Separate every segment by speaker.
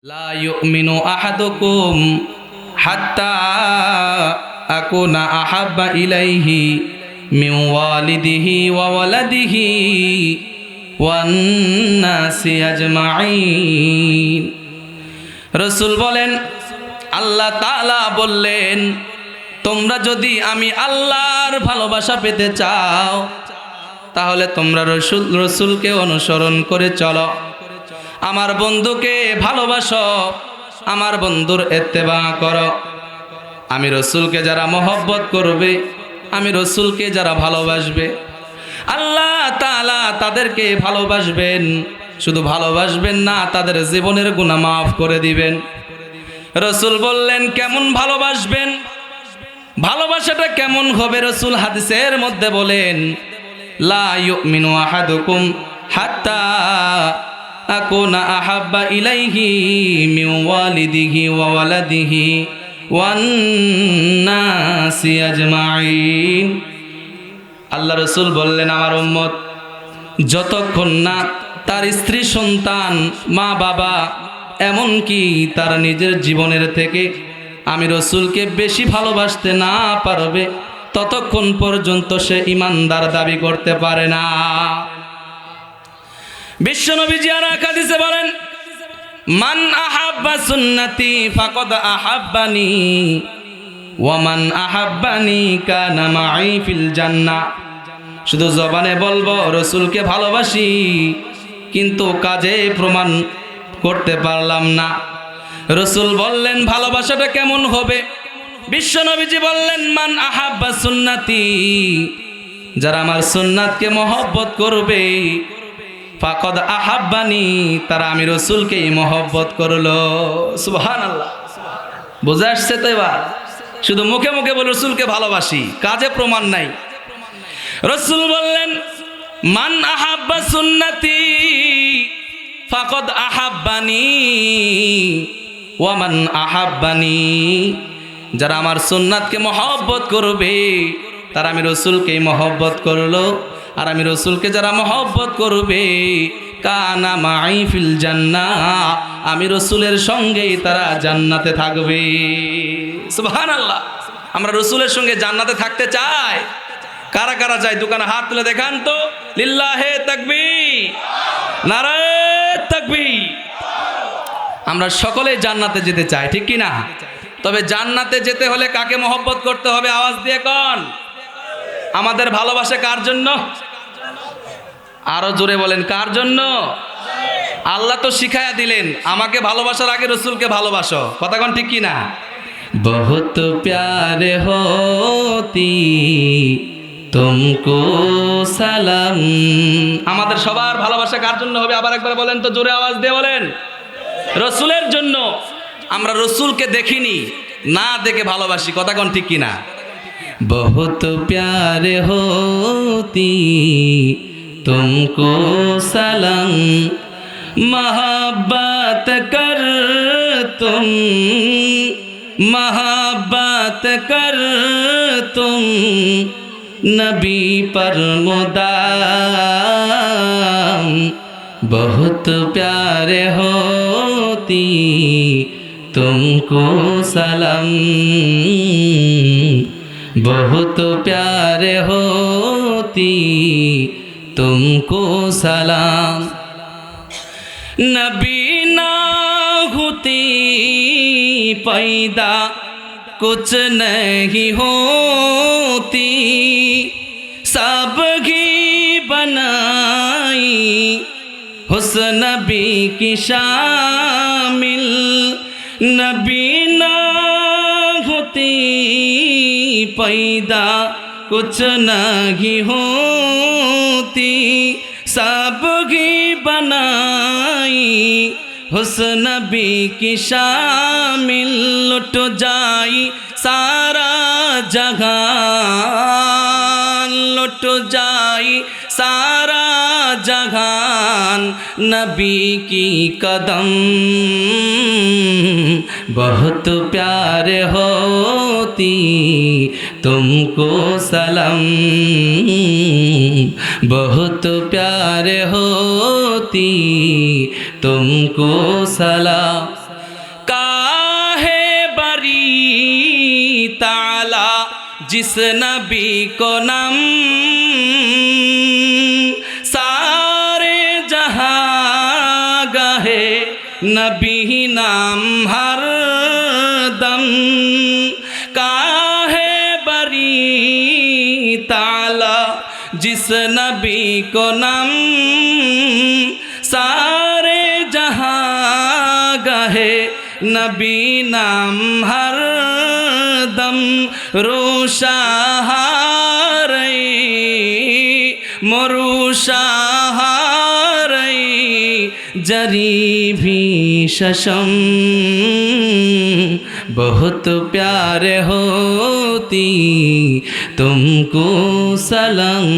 Speaker 1: লা ইউমিনু আহাদুকুম হাত্তা আকুনা আহাব্বা ইলাইহি মিন ওয়ালিদিহি ওয়া ওয়ালাদিহি ওয়ান নাসি আজমাইন। রাসূল বলেন, আল্লাহ তাআলা বললেন, তোমরা যদি আমি আল্লাহর ভালোবাসা পেতে চাও তাহলে তোমরা রসুলকে অনুসরণ করে চলো, আমার বন্ধুকে ভালোবাসো, আমার বন্ধুর ইত্তেবা করো। আমি রসুলকে যারা মহব্বত করবে, আমি রসুলকে যারা ভালোবাসবে, আল্লাহ তাআলা তাদেরকে ভালোবাসবেন। শুধু ভালোবাসবেন না, তাদের জীবনের গুনাহ মাফ করে দিবেন। রসুল বললেন, কেমন ভালোবাসবেন? ভালোবাসাটা কেমন হবে? রসুল হাদিসের মধ্যে বলেন, লা ইউমিনু আহাদুকুম হাত্তা আকুনা আহাব্বা ইলাইহি মিন ওয়ালিদিহি ওয়া ওয়ালাদিহি ওয়ান নাসি আজমাইন। আল্লাহ রসুল বললেন, আমার উম্মত যতক্ষণ না তার স্ত্রী, সন্তান, মা বাবা, এমনকি তার নিজের জীবনের থেকে আমি রসুলকে বেশি ভালোবাসতে না পারবে, ততক্ষণ পর্যন্ত সে ঈমানদার দাবি করতে পারে না। বিশ্বনবীজি আর এক হাদিসে বলেন, মান আহাব্বা সুন্নতি ফাকাদ আহাব্বানি ওয়া মান আহাব্বানি কানা মাই ফিল জান্নাহ। শুধু জবানে বলবো রসুলকে ভালোবাসি, কিন্তু কাজে প্রমাণ করতে পারলাম না। রসুল বললেন, ভালোবাসাটা কেমন হবে? বিশ্বনবীজি বললেন, মান আহাব্বা সুন্নতি, যারা আমার সুন্নাতকে মহব্বত করবে, ফাকাদ আহাব্বানি, তারা আমি রসুলকেই মহব্বত করলো। সুবহানাল্লাহ। বুঝে আসছে তো এবার? শুধু মুখে মুখে বলে রসুলকে ভালোবাসি, কাজে প্রমাণ নাই। রসুল বললেন, মান আহাব্বা সুন্নতি ফাকাদ আহাব্বানি ওয়া মান আহাব্বানি, যারা আমার সুন্নাতকে মহব্বত করবে তারা আমি রসুলকেই মহব্বত করলো, আর আমি রসুলকে যারা মহব্বত করবে কানা মাই ফিল জান্নাহ, আমি রসুলের সঙ্গেই তারা জান্নাতে থাকবে। সুবহানাল্লাহ। আমরা রসুলের সঙ্গে জান্নাতে থাকতে চাই। কারা কারা চাই? দোকানে হাত তুলে দেখান তো। লিল্লাহে তাকবীর, নারায়ে তাকবীর। আমরা সকলে জান্নাতে যেতে চাই, ঠিক কি না? তবে জান্নাতে যেতে হলে কাকে মহব্বত করতে হবে? আওয়াজ দিয়ে কোন? আমাদের ভালোবাসা কার জন্য? আরো জোরে বলেন, কার জন্য? আল্লাহ তো শিখায়া দিলেন, আমাকে ভালোবাসার আগে রসুলকে ভালোবাসো। কথা কোন, ঠিক কি না? বহুত প্যারে হতি তুমকো সালাম। আমাদের সবার ভালোবাসা কার জন্য হবে? আবার একবার বলেন তো, জোরে আওয়াজ দিয়ে বলেন। রসুলের জন্য। আমরা রসুলকে দেখিনি, না দেখে ভালোবাসি। কথা কোন, ঠিক কিনা? বহুত প্যারে হতি তুমকো সালাম, মহব্বত কর তুম, মহব্বত কর তুম নবী पर मुदाम, बहुत प्यारे होती तुमको सलाम, बहुत प्यारे होती तुमको सलाम। नबी ना होती पैदा कुछ नहीं होती, सब ही बनाई हुस्न नबी की शामिल, नबी ना होती पैदा कुछ नहीं होती, सब ही बनाई हुस्न नबी की शामिल, लुट जाई सारा जहान, लुट जाई सारा जहान नबी की कदम, बहुत प्यारे होती तुमको सलाम, बहुत प्यारे होती तुमको सलाम। ताला जिस नबी को नम सारे जहां गहे नबी नाम हर दम काहे बरी ताला जिस नबी को नम सारे जहां गहे नबी नाम हर दम रुशाहारई मरुशाहारई जरी भी शशम बहुत प्यारे होती तुमको सलाम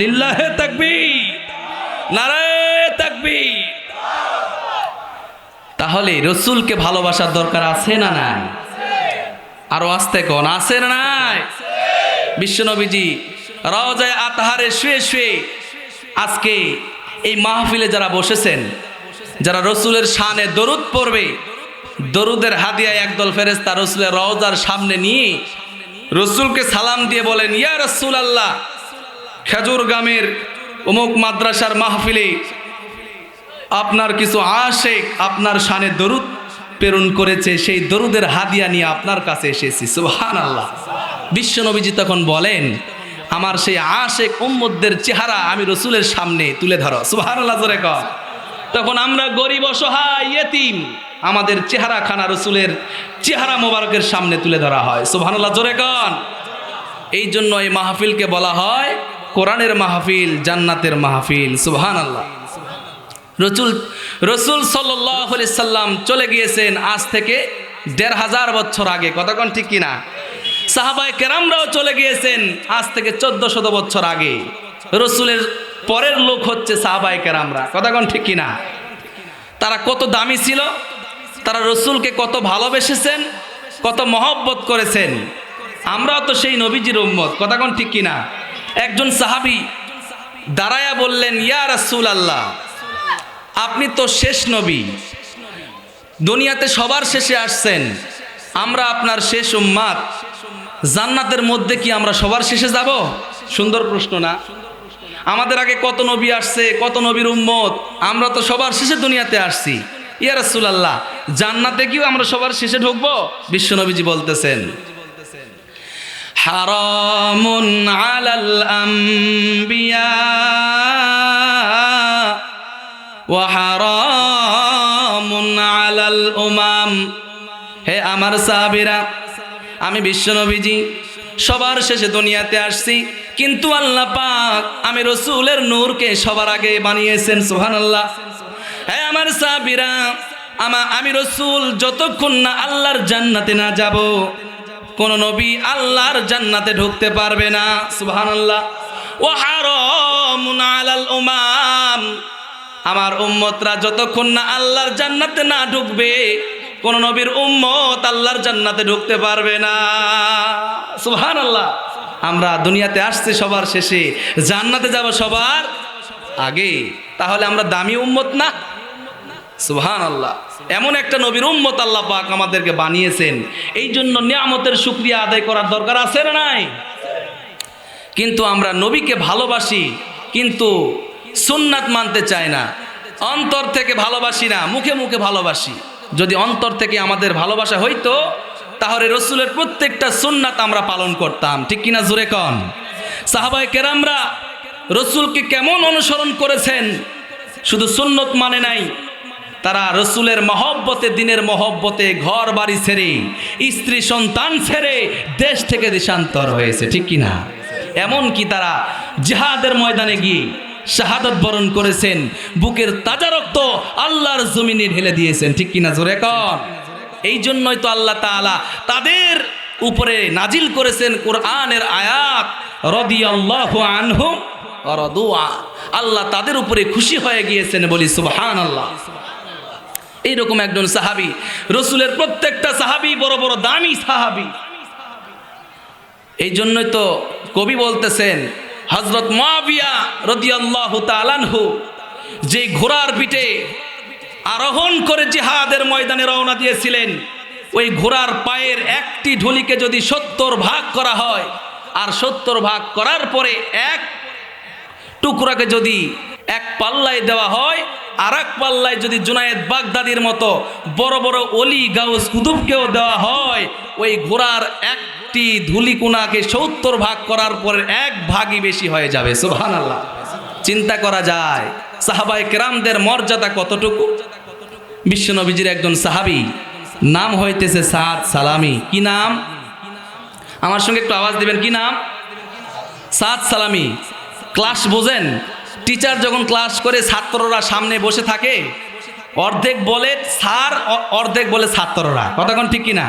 Speaker 1: लिल्लाह तकबीर नाराए तकबीर। তাহলে রসুলকে ভালোবাসার দরকার আছে না নাই? আরো আস্তে কোন আছে না নাই? বিশ্বনবীজি রওজায়ে আতহারে শুয়ে শুয়ে আজকে এই মাহফিলে যারা বসেছেন, যারা রসুলের শানে দরুদ পড়বে, দরুদের হাদিয়ায় একদল ফেরেশতা রসুলের রওজার সামনে নিয়ে রসুলকে সালাম দিয়ে বলেন, ইয়া রাসূলুল্লাহ, খেজুর গ্রামের অমুক মাদ্রাসার মাহফিলে আপনার কিছু আশিক আপনার শানে দরুদ প্রেরণ করেছে, সেই দরুদের হাদিয়া নিয়ে আপনার কাছে এসেছি। সুবহানাল্লাহ। বিশ্বনবীজি তখন বলেন, আমার সেই আশিক উম্মতদের চেহারা আমি রসুলের সামনে তুলে ধরো। সুবহানাল্লাহ জোরে কর। তখন আমরা গরিব অসহায় ইয়েতিম, আমাদের চেহারা খানা রসুলের চেহারা মোবারকের সামনে তুলে ধরা হয়। সুবহানাল্লাহ জোরে কর। এই জন্য এই মাহফিলকে বলা হয় কোরআনের মাহফিল, জান্নাতের মাহফিল। সুবহানাল্লাহ। রসুল সাল্লাল্লাহু আলাইহি সাল্লাম চলে গিয়েছেন আজ থেকে ১৫০০ বছর আগে, কতক্ষণ ঠিক কিনা? সাহাবায়ে কেরামরাও চলে গিয়েছেন আজ থেকে ১৪০০ বছর আগে। রসুলের পরের লোক হচ্ছে সাহাবায়ে কেরামরা, কতক্ষণ ঠিক কিনা? তারা কত দামি ছিল, তারা রসুলকে কত ভালোবেসেছেন, কত মহব্বত করেছেন। আমরাও তো সেই নবীজির উম্মত, কতক্ষণ ঠিক কিনা? একজন সাহাবী দাঁড়ায়া বললেন, ইয়া রাসূলুল্লাহ, আপনি তো শেষ নবী, দুনিয়াতে সবার শেষে আসছেন, আমরা আপনার শেষ উম্মত, জান্নাতের মধ্যে কি আমরা সবার শেষে যাব? সুন্দর প্রশ্ন না? আমাদের আগে কত নবী আসছে, কত নবীর উম্মত, আমরা তো সবার শেষে দুনিয়াতে আসছি। ইয়া রাসূলুল্লাহ, জান্নাতে কিও আমরা সবার শেষে ঢুকবো? বিশ্বনবীজি বলতেছেন, হারামুন আলাল আম্বিয়া ওয়া হারামুন আলাল উমাম। হে আমার সাহাবীরা, আমি বিশ্বনবীজি সবার শেষে দুনিয়াতে আসছি, কিন্তু আল্লাহ পাক আমি রসুলের নূরকে সবার আগে বানিয়েছেন। সুবহানাল্লাহ। হে আমার সাহাবীরা, আমি রসুল যতক্ষণ না আল্লাহর জান্নাতে না যাব, কোন নবী আল্লাহর জান্নাতে ঢুকতে পারবে না। সুবহানাল্লাহ। ওয়া হারামুন আলাল উমাম, আমার উম্মতরা যতক্ষণ না আল্লাহর জান্নাতে না ঢুকবে, কোন নবীর উম্মত আল্লাহর জান্নাতে ঢুকতে পারবে না। সুবহানাল্লাহ। আমরা দুনিয়াতে আসছি সবার শেষে, জান্নাতে যাব সবার আগে, তাহলে আমরা দামি উম্মত না? সুবহানাল্লাহ। এমন একটা নবীর উম্মত আল্লাহ পাক আমাদেরকে বানিয়েছেন, এই জন্য নিয়ামতের শুকরিয়া আদায় করার দরকার আছে না নাই? কিন্তু আমরা নবীকে ভালোবাসি, কিন্তু সুন্নাত মানতে চাই না, অন্তর থেকে ভালোবাসি না, মুখে মুখে ভালোবাসি। যদি অন্তর থেকে আমাদের ভালোবাসা হইতো, তাহলে রসুলের প্রত্যেকটা সুন্নাত আমরা পালন করতাম, ঠিক কিনা জোরে কন? সাহাবায়ে কেরামরা রসুলকে কেমন অনুসরণ করেছেন, শুধু সুন্নত মানে নাই, তারা রসুলের মহব্বতে, দিনের মহব্বতে ঘর বাড়ি ছেড়ে, স্ত্রী সন্তান ছেড়ে দেশ থেকে দেশান্তর হয়েছে, ঠিক কিনা? এমনকি তারা জিহাদের ময়দানে গিয়ে শাহাদাত বরণ করেছেন, বুকের তাজা রক্ত আল্লাহর জমিনে ঢেলে দিয়েছেন, ঠিক কিনা জোরে কন? এই জন্যই তো আল্লাহ তাআলা তাদের উপরে নাজিল করেছেন কোরআনের আয়াত, রাদিয়াল্লাহু আনহুম ওয়া রাদু আন। আল্লাহ তাদের উপরে খুশি হয়ে গিয়েছেন, বলি সুবহানাল্লাহ। এইরকম একজন সাহাবী, রসুলের প্রত্যেকটা সাহাবী বড় বড় দামি সাহাবী। এই জন্যই তো কবি বলতেছেন, হযরত মুআবিয়া রাদিয়াল্লাহু তাআলা আনহু যে ঘোড়ার পিঠে আরোহণ করে জিহাদের ময়দানে রওনা দিয়েছিলেন, ওই ঘোড়ার পায়ের একটি ঢুলিকে যদি 70 ভাগ করা হয়, আর 70 ভাগ করার পরে এক টুকরাকে যদি এক পাল্লায় দেওয়া হয়, আর এক পাল্লায় যদি জুনায়েদ বাগদাদির মতো বড় বড় অলি গাউস কুতুবকেও দেওয়া হয়, ওই ঘোড়ার একটি ধুলিকুনাকে 70 ভাগ করার পরে এক ভাগই বেশি হয়ে যাবে। সুবহানাল্লাহ। চিন্তা করা যায় সাহাবায়ে কেরামদের মর্যাদা কতটুকু। বিশ্বনবীজির একজন সাহাবী, নাম হইতেছে সাদ সালামি। কি নাম? আমার সঙ্গে একটু আওয়াজ দিবেন, কি নাম? সাদ সালামি। ক্লাস বোঝেন? টিচার যখন ক্লাস করে ছাত্ররা সামনে বসে থাকে, অর্ধেক বলে স্যার, অর্ধেক বলে ছাত্ররা। কথা কোন ঠিক কিনা?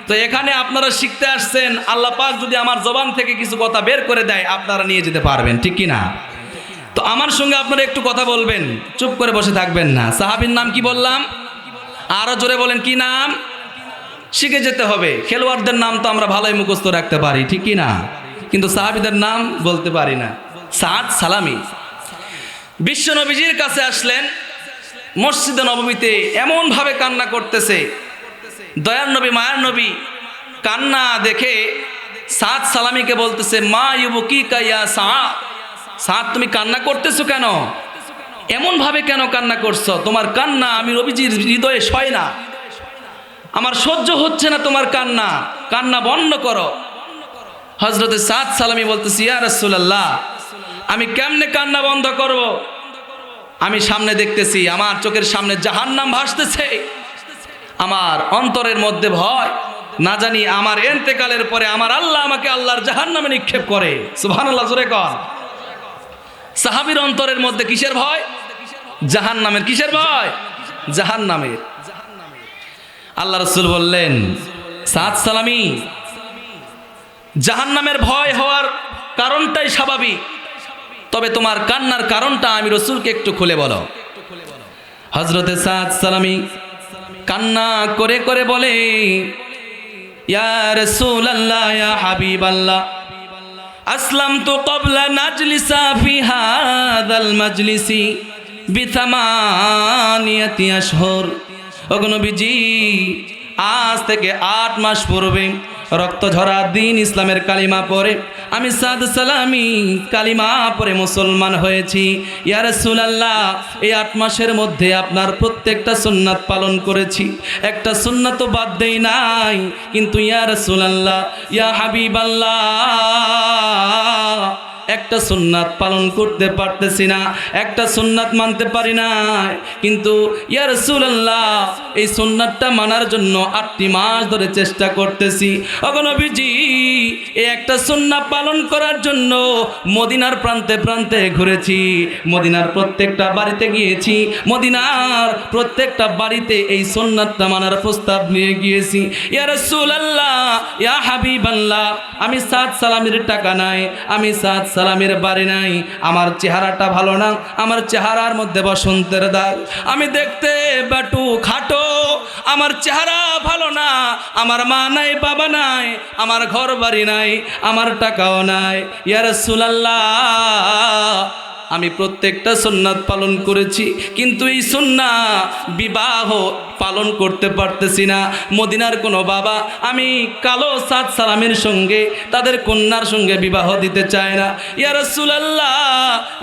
Speaker 1: তো এখানে আপনারা শিখতে আসছেন, আল্লাহ পাক যদি আমার জবান থেকে কিছু কথা বের করে দেয়, আপনারা নিয়ে যেতে পারবেন, ঠিক কিনা? তো আমার সঙ্গে আপনারা একটু কথা বলবেন, চুপ করে বসে থাকবেন না। সাহাবীর নাম কি বললাম? আরো জোরে বলেন, কি নাম? শিখে যেতে হবে। খেলোয়াড়দের নাম তো আমরা ভালোই মুখস্থ রাখতে পারি, ঠিক কিনা? কিন্তু সাহাবীদের নাম বলতে পারি না। সাদ সালামি বিশ্বনবীজির কাছে আসলেন, মসজিদে নববীতে এমনভাবে কান্না করতেছে। দয়ার নবী, মায়ার নবী কান্না দেখে সাদ সালামিকে বলতেছে, মা ইউবকিকা ইয়া সাদ, সাদ তুমি কান্না করতেছো কেন? এমনভাবে কেন কান্না করছো? তোমার কান্না আমি নবীজির হৃদয়ে সয় না, আমার সহ্য হচ্ছে না তোমার কান্না, কান্না বন্ধ করো। হযরতে সাদ সালামি বলতেছে, ইয়া রাসূলুল্লাহ, আমি কেমনে কান্না বন্ধ করব? আমি সামনে দেখতেছি, আমার চোখের সামনে জাহান্নাম ভাসতেছে, আমার অন্তরের মধ্যে ভয়, না জানি আমার ইন্তেকালের পরে আমার আল্লাহ আমাকে আল্লাহর জাহান্নামে নিক্ষেপ করে। সুবহানাল্লাহ, জোরে কর। সাহাবীর অন্তরের মধ্যে কিসের ভয়? জাহান্নামের। কিসের ভয়? জাহান্নামের। আল্লাহ রাসূল বললেন, সাদ সালামি, জাহান্নামের ভয় হওয়ার কারণটাই স্বাভাবিক, তবে তোমার কান্নার কারণটা আমি রাসূলকে একটু খুলে বলো। হযরতে সাদ সালামি কান্না করে করে বলে, ইয়া রাসূলুল্লাহ, ইয়া হাবিবাল্লাহ, আসলামতু ক্বাবলা নাজলিসা ফি হাযাল মাজলিসি বিথামানিয়াতি আশহুর। ওগো নবীজি, আজ থেকে 8 মাস পূর্বে রক্ত ঝরা দিন ইসলামের কালিমা পড়ে আমি সাদ সালামি কালিমা পড়ে মুসলমান হয়েছি। ইয়া রাসূলুল্লাহ, এই 8 মাসের মধ্যে আপনার প্রত্যেকটা সুন্নাত পালন করেছি, একটা সুন্নাত বাদ দেই নাই। কিন্তু ইয়া রাসূলুল্লাহ, ইয়া হাবিবাল্লাহ, একটা সুন্নাত পালন করতে পারতেছি না, একটা সুন্নাত মানতে পারি না। কিন্তু ইয়া রাসূলুল্লাহ, এই সুন্নাতটা মানার জন্য 8টি মাস ধরে চেষ্টা করতেছি। ওগো নবীজি, এই একটা সুন্নাত পালন করার জন্য মদিনার প্রান্তে প্রান্তে ঘুরেছি, মদিনার প্রত্যেকটা বাড়িতে গিয়েছি, মদিনার প্রত্যেকটা বাড়িতে এই সুন্নাতটা মানার প্রস্তাব নিয়ে গিয়েছি। ইয়া রাসূলুল্লাহ, ইয়া হাবিবাল্লাহ, আমি সাদ সালামের টাকা নাই, আমি সাদ সালামের বাড়ি নাই, আমার চেহারাটা ভালো না, আমার চেহারার মধ্যে বসন্তের দাগ, আমি দেখতে বাটু খাটো, আমার চেহারা ভালো না, আমার মা নাই, বাবা নাই, আমার ঘর বাড়ি নাই, আমার টাকাও নাই। ইয়া রাসূলুল্লাহ, আমি প্রত্যেকটা সুন্নাত পালন করেছি, কিন্তু এই সুন্নাত বিবাহ পালন করতে পারতেছি না। মদিনার কোনো বাবা আমি কালো সাদ সালামের সঙ্গে তাদের কন্যার সঙ্গে বিবাহ দিতে চায় না। ইয়া রাসূলুল্লাহ,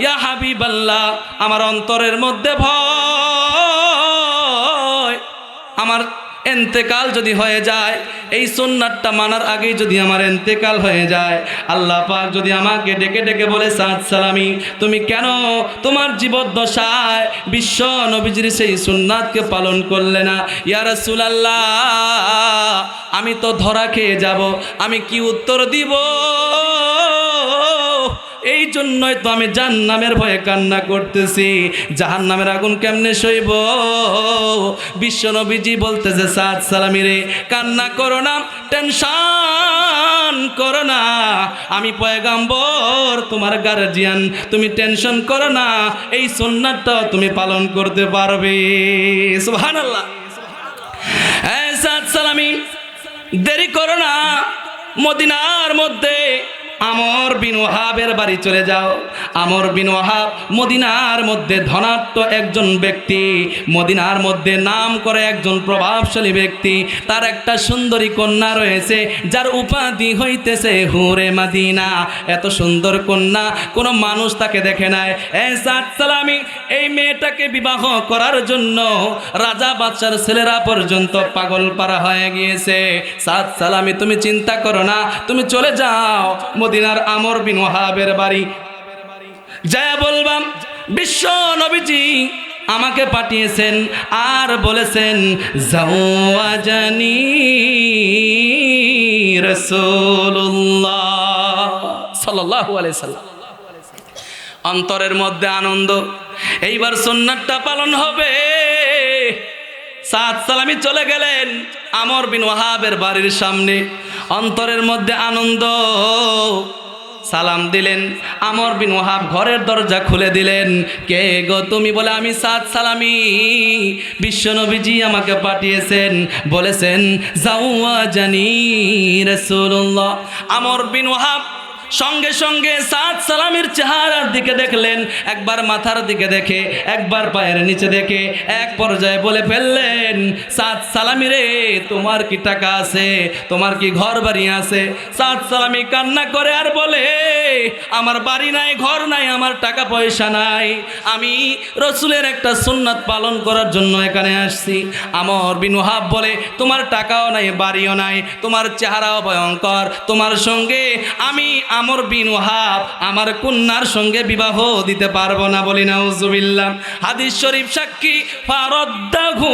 Speaker 1: ইয়া হাবিবাল্লাহ, আমার অন্তরের মধ্যে ভয়, আমার ইন্তেকাল যদি হয়ে যায়, এই সুন্নাতটা মানার আগেই যদি আমার ইন্তেকাল হয়ে যায়, আল্লাহ পাক যদি আমাকে ডেকে ডেকে বলে, সাদ সালামি, তুমি কেন তোমার জীবদ্দশায় বিশ্ব নবীজির সেই সুন্নাতকে পালন করলে না? ইয়া রাসূলুল্লাহ, আমি তো ধরা খেয়ে যাব, আমি কি উত্তর দিব? এই জন্যই তো আমি জাহান্নামের ভয়ে কান্না করতেছি। জাহান্নামের আগুন কেমনে সইব? বিশ্ব নবীজি বলতেছে, সাদ সালামি রে, কান্না করো না, টেনশন করো না, আমি পয়গাম্বর, তোমার গার্জিয়ান, তুমি টেনশন করো না, এই সুন্নাতটা তুমি পালন করতে পারবে। সুবহানাল্লাহ। সাদ সালামি, দেরি করো না, মদিনার মধ্যে আমর বিন ওয়াহাবের বাড়ি চলে যাও। আমর বিন ওয়াহাব মদিনার মধ্যে ধনাঢ্য একজন ব্যক্তি, মদিনার মধ্যে নাম করে একজন প্রভাবশালী ব্যক্তি। তার একটা সুন্দরী কন্যা রয়েছে যার উপাধি হইতেছে হুরে মদিনা। এত সুন্দর কন্যা কোনো মানুষ তাকে দেখে নাই। সাদ সালামি এই মেয়েটাকে বিবাহ করার জন্য রাজা বাদশার ছেলেরা পর্যন্ত পাগল পারা হয়ে গিয়েছে। সাদ সালামি তুমি চিন্তা করো না, তুমি চলে যাও মদিনার আমর বিন ওয়াহাবের বাড়ি। যায় বলবাম বিশ্ব নবীজি আমাকে পাঠিয়েছেন আর বলেছেন জাওয়াজানি রাসূলুল্লাহ সাল্লাল্লাহু আলাইহি সাল্লাম। অন্তরের মধ্যে আনন্দ, এইবার সুন্নাতটা পালন হবে। সাদ সালামি চলে গেলেন আমর বিন ওয়াহাবের বাড়ির সামনে, অন্তরের মধ্যে আনন্দ। সালাম দিলেন, আমর বিন ওয়াহাব ঘরের দরজা খুলে দিলেন। কে গো তুমি? বলে আমি সাদ সালামি, বিশ্বনবীজি আমাকে পাঠিয়েছেন, বলেছেন জাওয়াজানি রাসূলুল্লাহ। আমর বিন ওয়াহাব সঙ্গে সঙ্গে সাদ সালামের চেহারার দিকে দেখলেন, একবার মাথার দিকে দেখে, একবার পায়ের নিচে দেখে, এক পর্যায়ে বলে ফেললেন সাদ সালামি রে, তোমার কি টাকা আছে? তোমার কি ঘর বাড়ি আছে? সাদ সালামি কান্না করে আর বলে আমার বাড়ি নাই, ঘর নাই, আমার টাকা পয়সা নাই, আমি রসুলের একটা সুন্নাত পালন করার জন্য এখানে আসছি। আমর বিন ওয়াহাব বলে তোমার টাকাও নাই, বাড়িও নাই, তোমার চেহারাও ভয়ঙ্কর, তোমার সঙ্গে আমি আমর বিন ওয়াহাব আমার কন্যার সঙ্গে বিবাহ দিতে পারবো না। বলি নাউজুবিল্লাহ। হাদিস শরীফ সাক্ষী, ফারাদ্দাহু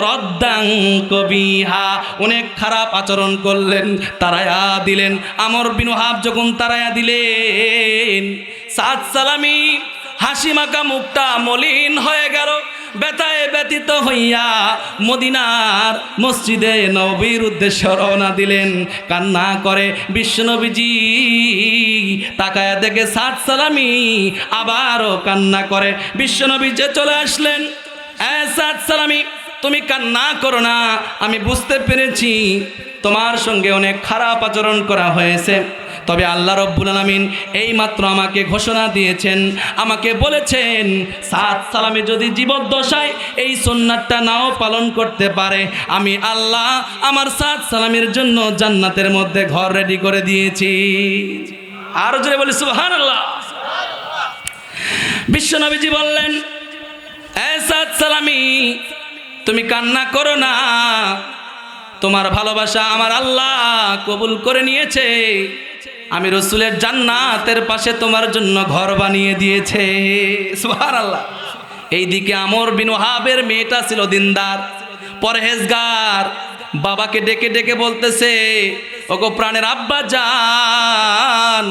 Speaker 1: রাদ্দান কবিহা, অনেক খারাপ আচরণ করলেন, তারায়া দিলেন। আমর বিন ওয়াহাব যখন তারায়া দিলেন, সাদ সালামি হাসি মাখা মুখটা মলিন হয়ে গেল। ব্যথায় ব্যথিত হইয়া মদিনার মসজিদে নববীর উদ্দেশ্যে রওনা দিলেন। কান্না করে বিশ্বনবীজি তাকায়া দেখে সাদ সালামি আবারও কান্না করে। বিশ্বনবীজি চলে আসলেন, সাদ সালামি তুমি কান্না করো না, আমি বুঝতে পেরেছি তোমার সঙ্গে অনেক খারাপ আচরণ করা হয়েছে, তবে আল্লাহ রব্বুল আলামিন এই মাত্র আমাকে ঘোষণা দিয়েছেন, আমাকে বলেছেন সাদ সালামি যদি জীবদ্দশায় এই সুন্নাতটা নাও পালন করতে পারে, আমি আল্লাহ আমার সাদ সালামির জন্য জান্নাতের মধ্যে ঘর রেডি করে দিয়েছি। আর জোরে বলি সুবহানাল্লাহ। বিশ্বনবীজি বললেন সাদ সালামি তুমি কান্না করো না, তোমার ভালোবাসা আমার আল্লাহ কবুল করে নিয়েছে, আমি রসুলের জান্নাতের পাশে তোমার জন্য ঘর বানিয়ে দিয়েছে। সুবহানাল্লাহ। এইদিকে আমর বিন ওয়াহাবের মেয়েটা ছিল দিনদার, পরহেজগার, বাবাকে ডেকে ডেকে বলতেছে ওগো প্রাণের আব্বা জান,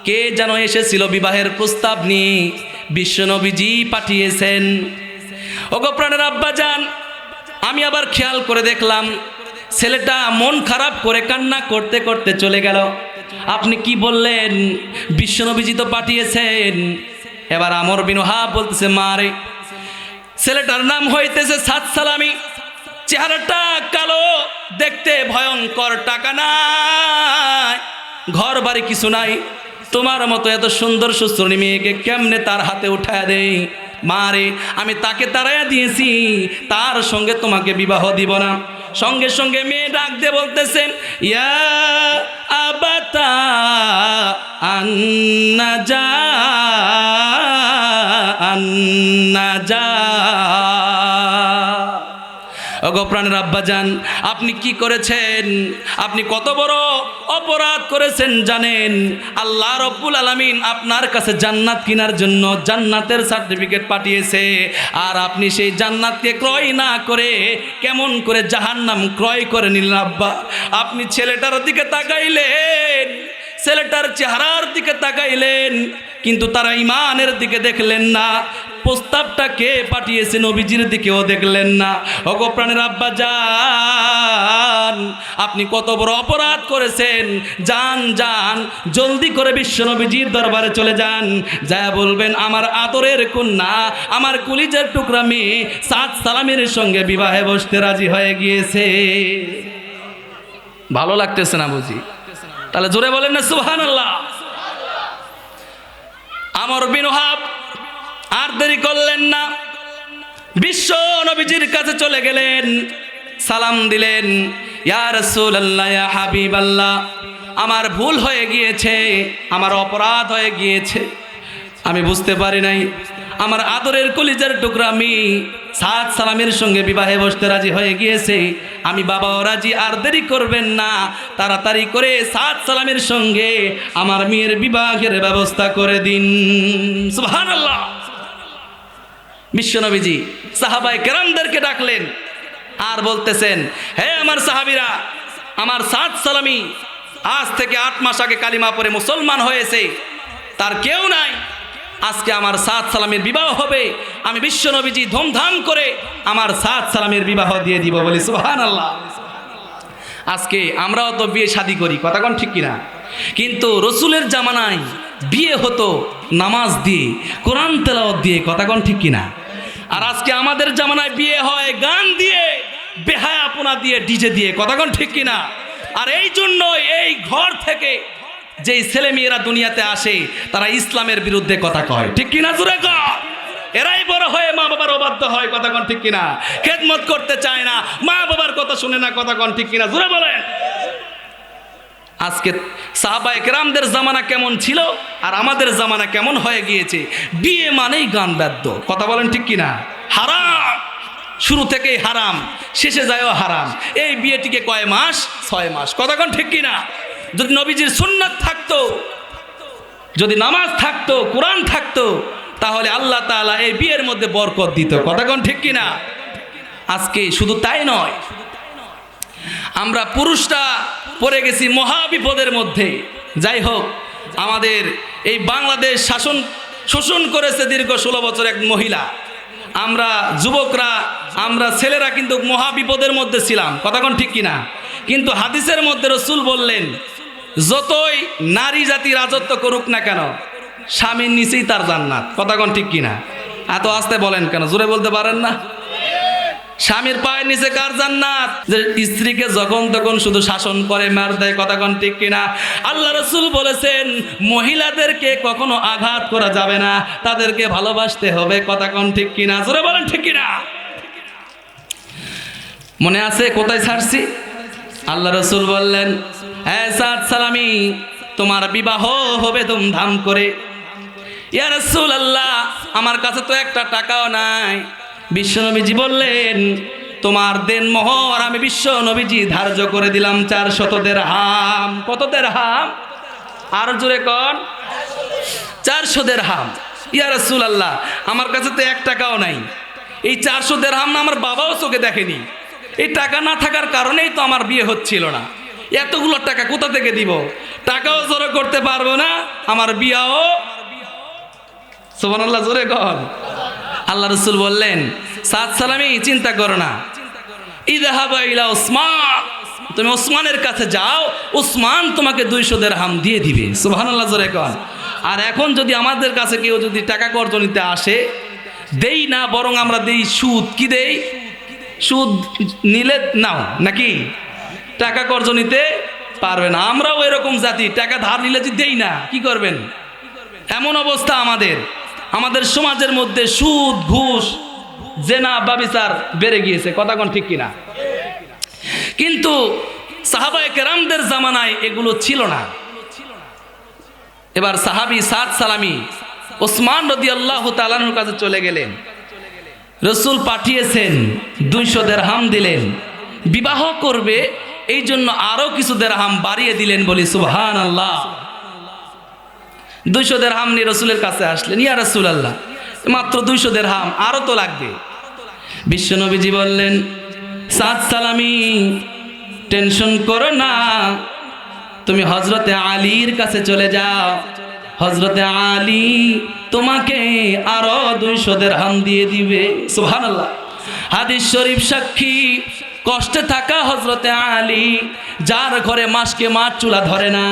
Speaker 1: কে যেন এসেছিল বিবাহের প্রস্তাব নিয়ে, বিশ্বনবীজি পাঠিয়েছেন। ওগো প্রাণের আব্বা জান, আমি আবার খেয়াল করে দেখলাম ছেলেটা মন খারাপ করে কান্না করতে করতে চলে গেল। আপনি কি বললেন? বিশ্বনবীজি তো পাঠিয়েছেন। এবার আমর বিন ওয়াহাব বলতেছে মারে, ছেলেটার নাম হইতেছে সাদ সালামি, চেহারাটা কালো, দেখতে ভয়ঙ্কর, টাকা নাই, ঘর বাড়ি কিছু নাই, তোমার মতো এত সুন্দর সুশ্রী মেয়েকে কেমনে তার হাতে উঠায় দেই? মারে আমি তাকে তাড়াইয়া দিয়েছি, তার সঙ্গে তোমাকে বিবাহ দিব না। সঙ্গে সঙ্গে মেয়ে ডাক দিয়ে বলতেছেন ইয়া আবাতা আন্না যা। ওগো প্রাণের আব্বাজান, আপনি কি করেছেন? আপনি কত বড় অপরাধ করেছেন জানেন? আল্লাহ রব্বুল আলামিন আপনার কাছে জান্নাত কেনার জন্য জান্নাতের সার্টিফিকেট পাঠিয়েছে, আর আপনি সেই জান্নাতকে ক্রয় না করে কেমন করে জাহান্নাম ক্রয় করে নিলেন? আব্বা, আপনি ছেলেটার দিকে তাকাইলেন, ছেলেটার চেহারার দিকে তাকাইলেন, কিন্তু তারা ইমানের দিকে দেখলেন না। প্রস্তাবটা কে পাঠিয়েছে নবীজির দিকেও দেখলেন না। ওগো প্রাণের আব্বা জান, আপনি কত বড় অপরাধ করেছেন। যান যান, জলদি করে বিশ্ব নবীজির দরবারে চলে যান, যা বলবেন আমার আদরের কন্যা, আমার কলিজার টুকরা মেয়ে সাদ সালামের সঙ্গে বিবাহে বসতে রাজি হয়ে গিয়েছে। ভালো লাগতেছে না বুঝি? তাহলে জোরে বলেন না সুবহানাল্লাহ। আমর বিন ওয়াহাব আর দেরি করলেন না, বিশ্ব নবীজির কাছে চলে গেলেন, সালাম দিলেন, ইয়া রাসূলুল্লাহ, ইয়া হাবিবাল্লাহ, আমার ভুল হয়ে গিয়েছে, আমার অপরাধ হয়ে গিয়েছে, আমি বুঝতে পারি নাই, আমার আদরের কলিজার টুকরা আমি সাদ সালামের সঙ্গে বিবাহে বসতে রাজি হয়ে গিয়েছে, আমি বাবাও রাজি, আর দেরি করবেন না, তাড়াতাড়ি করে সাদ সালামের সঙ্গে আমার মেয়ের বিবাহের ব্যবস্থা করে দিন। সুবহানাল্লাহ। বিশ্বনবীজি সাহাবায়ে কেরামদেরকে ডাকলেন আর বলতেছেন, হে আমার সাহাবীরা, আমার সাদ সালামি আজ থেকে 8 মাস আগে কালিমা পড়ে মুসলমান হয়েছে, তার কেউ নাই, আজকে আমার সাদ সালামের বিবাহ হবে, আমি বিশ্বনবীজি ধুমধাম করে আমার সাদ সালামের বিবাহ দিয়ে দিব, বলি সুবহানাল্লাহ। আজকে আমরাও তো বিয়ে শাদী করি, কথা কোন ঠিক কিনা? কিন্তু রসুলের জামানায় বিয়ে হতো নামাজ দিয়ে, কোরআন তেলাওয়াত দিয়ে, কথা কোন ঠিক কিনা? আর আজকে আমাদের জামানায় বিয়ে হয় গান দিয়ে, বেহায়াপনা দিয়ে, ডিজে দিয়ে, কথা কোন ঠিক কিনা? আর এই জন্য এই ঘর থেকে যেই ছেলে মেয়েরা দুনিয়াতে আসে তারা ইসলামের বিরুদ্ধে কথা কয়, ঠিক কিনা? জোরে কর। এরাই বড় হয়ে মা বাবার অবাধ্য হয়, কথা কোন ঠিক কিনা? খেদমত করতে চায় না, মা বাবার কথা শুনে না, কথা কোন ঠিক কিনা? জোরে বলেন। আজকে সাহাবায়ে কেরামদের জামানা কেমন ছিল আর আমাদের জামানা কেমন হয়ে গিয়েছে। বিয়ে মানেই গান বাদ্য, কথা বলেন ঠিক কিনা? হারাম, শুরু থেকেই হারাম, শেষে যায়ও হারাম। এই বিয়েটিকে কয় মাস? 6 মাস, কথা কোন ঠিক কিনা? যদি নবীজির সুন্নাত থাকতো, যদি নামাজ থাকতো, কোরআন থাকতো, তাহলে আল্লাহ তাআলা এই বিয়ের মধ্যে বরকত দিত, কথা কোন ঠিক কিনা? আজকে শুধু তাই নয়, আমরা পুরুষরা পড়ে গেছি মহা বিপদের মধ্যে। যাই হোক, আমাদের এই বাংলাদেশ শোষণ করেছে দীর্ঘ 16 বছর এক মহিলা। আমরা যুবকরা, আমরা ছেলেরা কিন্তু মহা বিপদের মধ্যে ছিলাম, কথা কোন ঠিক কিনা? কিন্তু হাদিসের মধ্যে রাসূল বললেন, যতই নারী জাতি রাজত্ব করুক না কেন, স্বামীর নিচেই তার জান্নাত, কথা কোন ঠিক কিনা? এত আস্তে বলেন কেন? জোরে বলতে পারেন না? স্বামীর পায়ের নিচে কার জান্নাত? যে স্ত্রীকে যখন তখন শুধু শাসন করে, মার দেয়, কথা কোন ঠিক কিনা? আল্লাহ রাসূল বলেছেন, মহিলাদেরকে কখনো আঘাত করা যাবে না, তাদেরকে ভালোবাসতে হবে, কথা কোন ঠিক কিনা? জোরে বলেন ঠিক কিনা? মনে আছে কোথায় ছাড়ছি? আল্লাহ রাসূল বললেন, হ্যাঁ সাদ সালামি, তোমার বিবাহ হবে ধুমধাম করে। ইয়া রাসূলুল্লাহ, আমার কাছে তো একটা টাকাও নাই। বিশ্বনবীজি বললেন, তোমার দেন মোহর আমি বিশ্বনবীজি ধার্য করে দিলাম 400 দিরহাম। কত দিরহাম? আর জোরে কোন? 400 দিরহাম। ইয়া রাসূলুল্লাহ, আমার কাছে তো 1 টাকাও নাই। এই 400 দিরহাম না আমার বাবাও চোখে দেখেনি। এই টাকা না থাকার কারণেই তো আমার বিয়ে হচ্ছিল না। এতগুলো টাকা কোথা থেকে দিব? টাকাও জোরে করতে পারবো না, আমার বিয়াও। সুবহানাল্লাহ, জোরে কর। আল্লাহ রাসূল বললেন, সাদ সালামি, চিন্তা করো না, ইযহাবা ইলা উসমান, তুমি উসমানের কাছে যাও, উসমান তোমাকে 200 দিরহাম দিয়ে দিবে। সুবহানাল্লাহ, জোরে কর। আর এখন যদি আমাদের কাছে কেউ যদি টাকা কর্জ নিতে আসে, দেই না, বরং আমরা দেই সুদ। কি দেই? সুদ নিলে নাও, নাকি? টাকা কর্জ নিতে পারবে না। আমরাও এরকম জাতি, টাকা ধার নিলে যদি দেই না, কি করবেন? এমন অবস্থা আমাদের সমাজের মধ্যে সুদ, ঘুষ, জেনা, ব্যভিচার বেড়ে গিয়েছে, কথা কোন ঠিক কিনা? কিন্তু সাহাবায়ে কেরামদের জামানায় এগুলো ছিল না। এবার সাহাবী সাদ সালামি ওসমান রাদিয়াল্লাহু তাআলা আনহুর কাছে চলে গেলেন। রাসূল পাঠিয়েছেন, 200 দিরহাম দিলেন, বিবাহ করবে, এই জন্য আরো কিছু দিরহাম বাড়িয়ে দিলেন, বলি সুবহানাল্লাহ। 200 দিরহাম নিয়ে রাসূলের কাছে আসলেন, ইয়া রাসূলুল্লাহ, মাত্র 200 দিরহাম, আরো তো লাগবে। বিশ্বনবীজি বললেন, সাদ সালামি, টেনশন করো না, তুমি হযরতে আলীর কাছে চলে যাও, হযরতে আলী তোমাকে আরো 200 দিরহাম দিয়ে দিবে। সুবহানাল্লাহ। হাদিস শরীফ সাক্ষী, কষ্টে থাকা হযরতে আলী, যার ঘরে মাসকে মাছ চুলা ধরে না,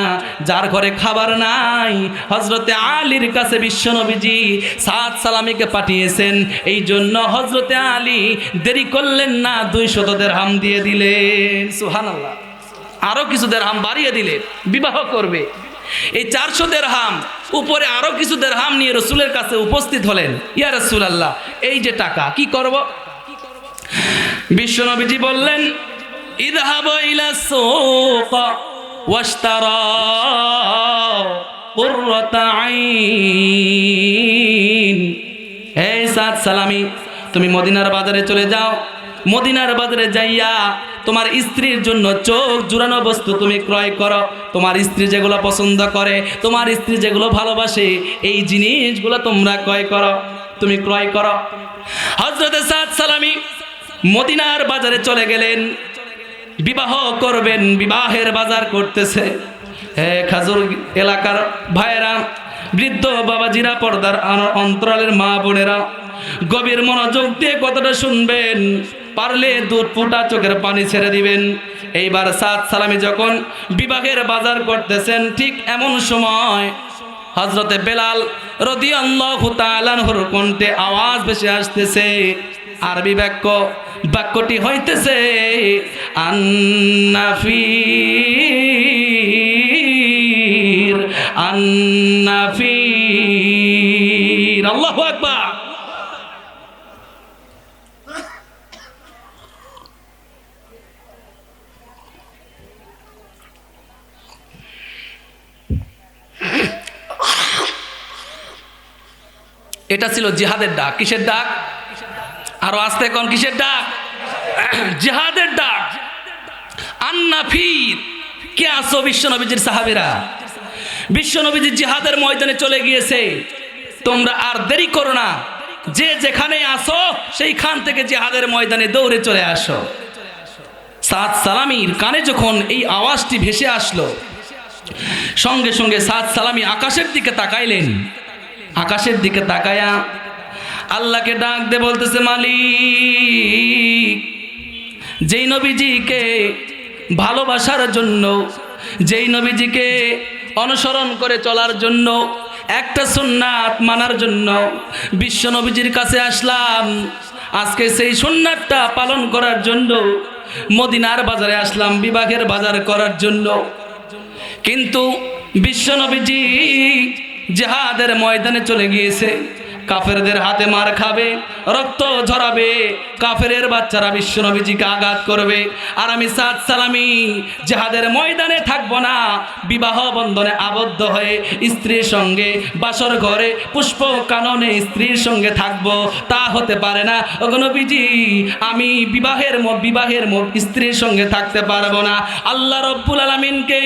Speaker 1: যার ঘরে খাবার নাই, হযরতে আলীর কাছে বিশ্বনবীজি সাদ সালামিকে পাঠিয়েছেন। এই জন্য হযরতে আলী দেরি করলেন না, 200 দিরহাম দিয়ে দিলেন। সুবহানাল্লাহ। আরো কিছু দেরহাম বাড়িয়ে দিলে বিবাহ করবে। এই 400 দেরহাম উপরে আরো কিছু দেরহাম নিয়ে রসুলের কাছে উপস্থিত হলেন। ইয়া রাসূলুল্লাহ, এই যে টাকা কি করব? বিশ্বনবীজি বললেন, ইযহাবু ইলা সুক ওয়াশতারা কুররাতা আইন। এই সাদ সালামি, তুমি মদিনার বাজারে চলে যাও। মদিনার বাজারে যাইয়া তোমার স্ত্রীর জন্য চোখ জুড়ানো বস্তু তুমি ক্রয় করো। তোমার স্ত্রী যেগুলো পছন্দ করে, তোমার স্ত্রী যেগুলো ভালোবাসে, এই জিনিসগুলো তোমরা তুমি ক্রয় করো। হযরতে সাদ সালামি মদিনার বাজারে চলে গেলেন, বিবাহ করবেন, বিবাহের বাজার করতেছে। হে খাজুর এলাকার ভাইয়েরা, বৃদ্ধ বাবাজিরা, পর্দার অন্তরালের মা বোনেরা, গভীর মনোযোগ দিয়ে কথাটা শুনবেন, পারলে দুধ ফুটা চোখের পানি ছেড়ে দিবেন। এইবার সাদ সালামি যখন বিবাহের বাজার করতেছেন, ঠিক এমন সময় হযরতে বেলাল রাদিয়াল্লাহু তাআলা আনহুর কণ্ঠে আওয়াজ ভেসে আসতেছে। আরবি বাক্যটি হইতেছে আন্নাফির আন্নাফির। আল্লাহু আকবার। এটা ছিল জিহাদের ডাক। কিসের ডাক? আরো আস্তে কোন কিসের ডাক? জিহাদের ডাক। আন্নাফির কে আসো? বিশ্বনবীজির সাহাবীরা। বিশ্বনবীজি জিহাদের ময়দানে চলে গিয়েছে। তোমরা আর দেরি করো না, যে যেখানে আসো সেইখান থেকে জিহাদের ময়দানে দৌড়ে চলে আসো। সাদ সালামির কানে যখন এই আওয়াজটি ভেসে আসলো, সঙ্গে সঙ্গে সাদ সালামি আকাশের দিকে তাকাইলেন। আকাশের দিকে তাকায়া আল্লাহকে ডাক দিয়ে বলতেছে, মালিক, যেই নবীজিকে ভালোবাসার জন্য, যেই নবীজিকে অনুসরণ করে চলার জন্য, একটা সুন্নাত মানার জন্য বিশ্ব নবীজির কাছে আসলাম, আজকে সেই সুন্নাতটা পালন করার জন্য মদিনার বাজারে আসলাম, বিবাহের বাজার করার জন্য। কিন্তু বিশ্ব নবীজি জিহাদের ময়দানে চলে গিয়েছে। কাফেরদের হাতে মার খাবে, রক্ত ঝরাবে, কাফেরের বাচ্চারা বিশ্বনবীজিকে আঘাত করবে। আর আমি সাদ সালামি জিহাদের ময়দানে থাকবো না, বিবাহ বন্ধনে আবদ্ধ হয়ে স্ত্রীর সঙ্গে বাসর ঘরে পুষ্প কাননে স্ত্রীর সঙ্গে থাকবো, তা হতে পারে না। ওগো নবীজি, আমি বিবাহের স্ত্রীর সঙ্গে থাকতে পারবো না। আল্লাহ রব্বুল আলামিনকে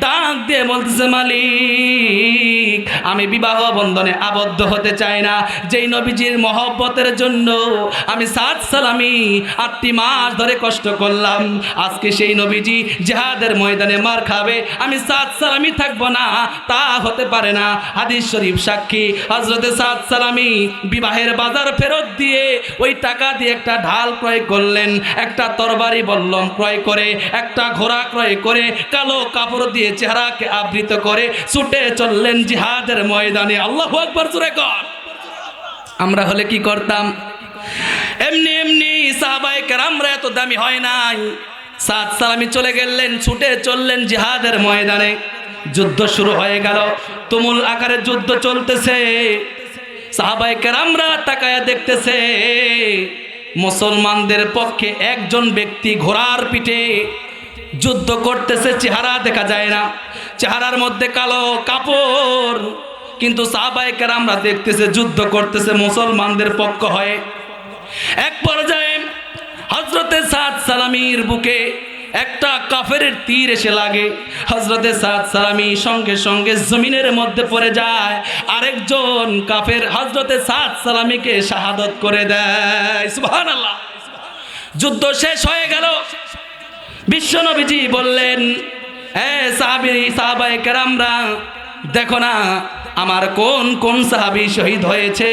Speaker 1: ডাক দিয়ে বলতেছে, মালিক, আমি বিবাহ বন্ধনে আবদ্ধ হতে চাই না। যেই নবীজির মহব্বতের জন্য আমি সাদ সালামি 8টি মাস ধরে কষ্ট করলাম, আজকে সেই নবীজি জিহাদের ময়দানে মার খাবে, আমি সাদ সালামি থাকবো না, তা হতে পারে না। হাদিস শরীফ সাক্ষী। হযরতে সাদ সালামি বিবাহের বাজার ফেরত দিয়ে ওই টাকা দিয়ে একটা ঢাল ক্রয় করলেন, একটা তরবারি বল্লম ক্রয় করে, একটা ঘোড়া ক্রয় করে, কালো কাপড় দিয়ে চেহারাকে আবৃত করে ছুটে চললেন জিহাদের ময়দানে। আল্লাহু আকবার জোরে কর। আমরা হলে কি করতাম? এমনি এমনি সাহাবায়ে কেরামরা এত দামি হয় নাই। সাদ সালামি চলে গেলেন, ছুটে চললেন জিহাদের ময়দানে। যুদ্ধ শুরু হয়ে গেল, তুমুল আকারে যুদ্ধ চলতেছে। সাহাবায়ে কেরামরা তাকায়া দেখতেছে, মুসলমানদের পক্ষে একজন ব্যক্তি ঘোড়ার পিঠে যুদ্ধ করতেছে, চেহারা দেখা যায় না, চেহারার মধ্যে কালো কাপড়, কিন্তু সাহাবায়ে কেরামরা দেখতেছে যুদ্ধ করতেছে মুসলমানদের পক্ষ হয়ে। এক পর্যায়ে হযরতে সাদ সালামির বুকে একটা কাফেরের তীর এসে লাগে। হযরতে সাদ সালামি সঙ্গে সঙ্গে জমিনের মধ্যে পড়ে যায়। আরেকজন কাফের হযরতে সাদ সালামিকে শাহাদত করে দেয়। সুবহানাল্লাহ। যুদ্ধ শেষ হয়ে গেল। বিশ্বনবীজি বললেন, সাহাবায়ে কেরামরা, দেখো না আমার কোন কোন সাহাবী শহীদ হয়েছে,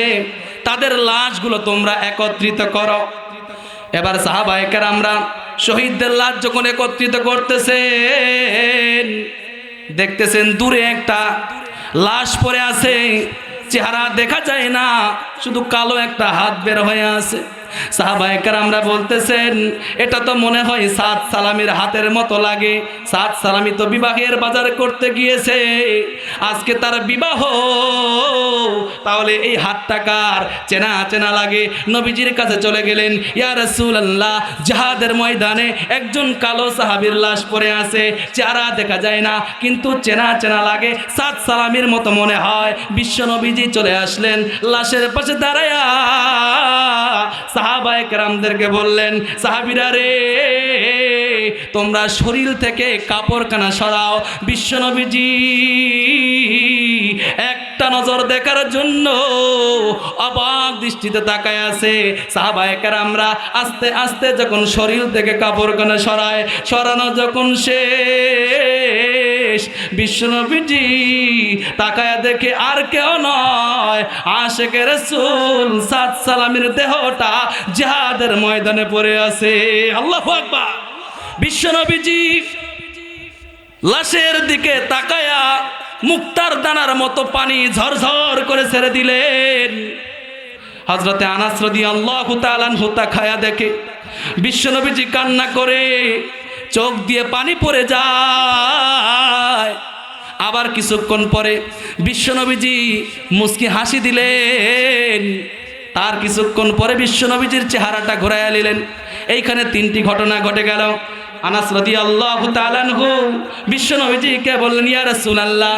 Speaker 1: তাদের লাশগুলো তোমরা একত্রিত করো। এবার সাহাবায়ে কেরামরা শহীদদের লাশ যখন একত্রিত করতেছেন, দেখতেছেন দূরে একটা লাশ পড়ে আছে, চেহারা দেখা যায় না, শুধু কালো একটা হাত বের হয়ে আছে। সাহাবায়ে কেরামরা বলতেছেন, এটা তো মনে হয় সাদ সালামির হাতের মতো লাগে। সাদ সালামি তো বিবাহের বাজার করতে গিয়েছে, আজকে তার বিবাহ, তাহলে এই হাতটা কার? চেনা চেনা লাগে। নবীজির কাছে চলে গেলেন, ইয়া রাসূলুল্লাহ, জিহাদের ময়দানে একজন কালো সাহাবীর লাশ পড়ে আছে, চেহারা দেখা যায় না কিন্তু চেনা চেনা লাগে, সাদ সালামির মতো মনে হয়। বিশ্ব নবীজি চলে আসলেন, লাশের পাশে দাঁড়ায়া সাহাবায়ে কেরামদেরকে বললেন, সাহাবীরা রে, তোমরা শরীর থেকে কাপড়খানা সরাও। বিশ্ব নবীজি একটা নজর দেখার জন্য অবাক দৃষ্টিতে তাকায় আছে। সাহাবায়ে কেরামরা আস্তে আস্তে যখন শরীর থেকে কাপড়খানা সরায়, সরানো যখন শেষ, বিশ্বনবীজি তাকায় দেখে আর কেউ নয়, আশিকে রাসূল সাদ সালামের দেহটা জিহাদের ময়দানে পড়ে আছে। আল্লাহু আকবার। বিশ্বনবীজি লাশের দিকে তাকায়া মুক্তার দানার মতো পানি ঝরঝর করে ছেড়ে দিলেন। হযরতে আনাস রাদিয়াল্লাহু তাআলা আনহু তাকায়া দেখে বিশ্বনবীজি কান্না করে চোখ দিয়ে পানি পড়ে যায়। আবার কিছুক্ষণ পরে বিশ্বনবীজি মুস্কি হাসি দিলেন। তার কিছুক্ষণ পরে বিশ্বনবীজির চেহারাটা ঘোরাইয়া নিলেন। এইখানে তিনটি ঘটনা ঘটে গেল। আনাস রাদিয়াল্লাহু তাআলা আনহু বিশ্বনবীজিকে বললেন, ইয়া রাসূলুল্লাহ,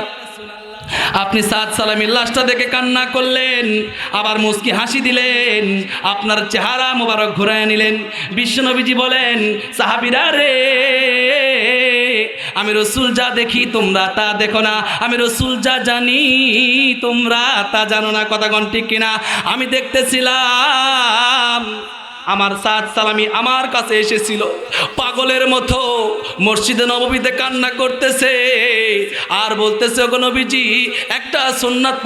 Speaker 1: আপনি সাদ সালামের লাশটা দেখে কান্না করলেন, আবার মুস্কি হাসি দিলেন, আপনার চেহারা মোবারক ঘুরায় নিলেন। বিশ্বনবীজি বলেন, সাহাবীরা রে, আমি রসুল যা দেখি তোমরা তা দেখো না, আমি রসুল যা জানি তোমরা তা জানো না। কথা কোন ঠিক কিনা? আমি দেখতেছিলাম আমার সাদ সালামি আমার কাছে এসেছিল, পাগলের মতো মসজিদে নববীতে কান্না করতেছে আর বলতেছে, ওগো নবীজি, একটা সুন্নাত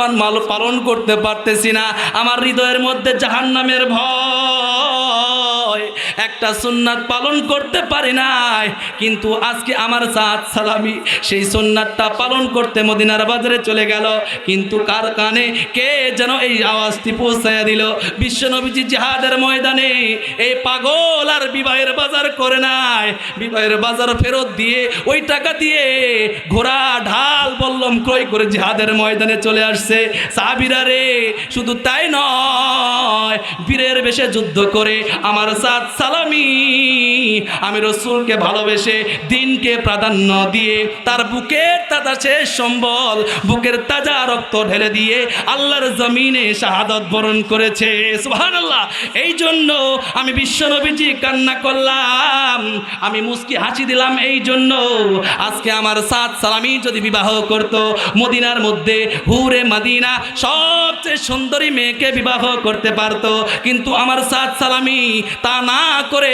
Speaker 1: পালন করতে পারতেছি না, আমার হৃদয়ের মধ্যে জাহান্নামের ভয়, একটা সুন্নাত পালন করতে পারি নাই। কিন্তু আজকে আমার সাদ সালামি সেই সুন্নাতটা পালন করতে মদিনার বাজারে চলে গেল, কিন্তু কার কানে কে যেন এই আওয়াজটি পৌঁছায়া দিল, বিশ্বনবীজি জিহাদের ময়দানে এই পাগল আর বিবাহের বাজার করে নাই, বিবাহের বাজার ফেরত দিয়ে ওই টাকা দিয়ে ঘোড়া ঢাল বল্লম ক্রয় করে জিহাদের ময়দানে চলে আসছে। সাহাবীরা রে, শুধু তাই নয়, বীরের বেশে যুদ্ধ করে আমার সাদ সালামি আমি রসুলকে ভালোবেসে দিনকে প্রাধান্য দিয়ে তার বুকের তাজা শেষ সম্বল, বুকের তাজা রক্ত ঢেলে দিয়ে আল্লাহর জমিনে শাহাদত বরণ করেছে। সুবহানাল্লাহ। এই জন্য আমি বিশ্বনবীজি কান্না করলাম, আমি মুস্কি হাসি দিলাম, এই জন্য আজকে আমার সাদ সালামি যদি বিবাহ করত, মদিনার মধ্যে হুরে মদিনা সবচেয়ে সুন্দরী মেয়েকে বিবাহ করতে পারত, কিন্তু আমার সাদ সালামি তা না করে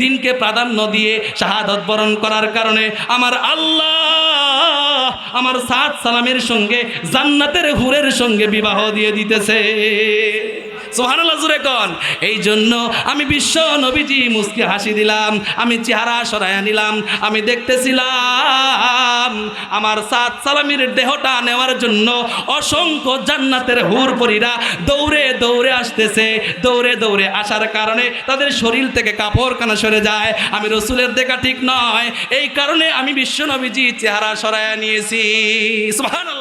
Speaker 1: দিনকে প্রাধান্য দিয়ে শাহাদত বরণ করার কারণে আমার আল্লাহ আমার সাদ সালামের সঙ্গে জান্নাতের হুরের সঙ্গে বিবাহ দিয়ে দিতেছে। সুবহানাল্লাহ জোরে কোন। এই জন্য আমি বিশ্ব নবীজি মুস্কি হাসি দিলাম, আমি চেহারা সরাইয়া নিলাম, আমি দেখতেছিলাম আমার সাদ সালামির দেহটা নেওয়ার জন্য অসংখ্য জান্নাতের হুর পরীরা দৌড়ে দৌড়ে আসতেছে। দৌড়ে দৌড়ে আসার কারণে তাদের শরীর থেকে কাপড় কানা সরে যায়। আমি রসুলের দেখা ঠিক নয়, এই কারণে আমি বিশ্ব নবীজি চেহারা সরাইয়া নিয়েছি। সুবহানাল্লাহ।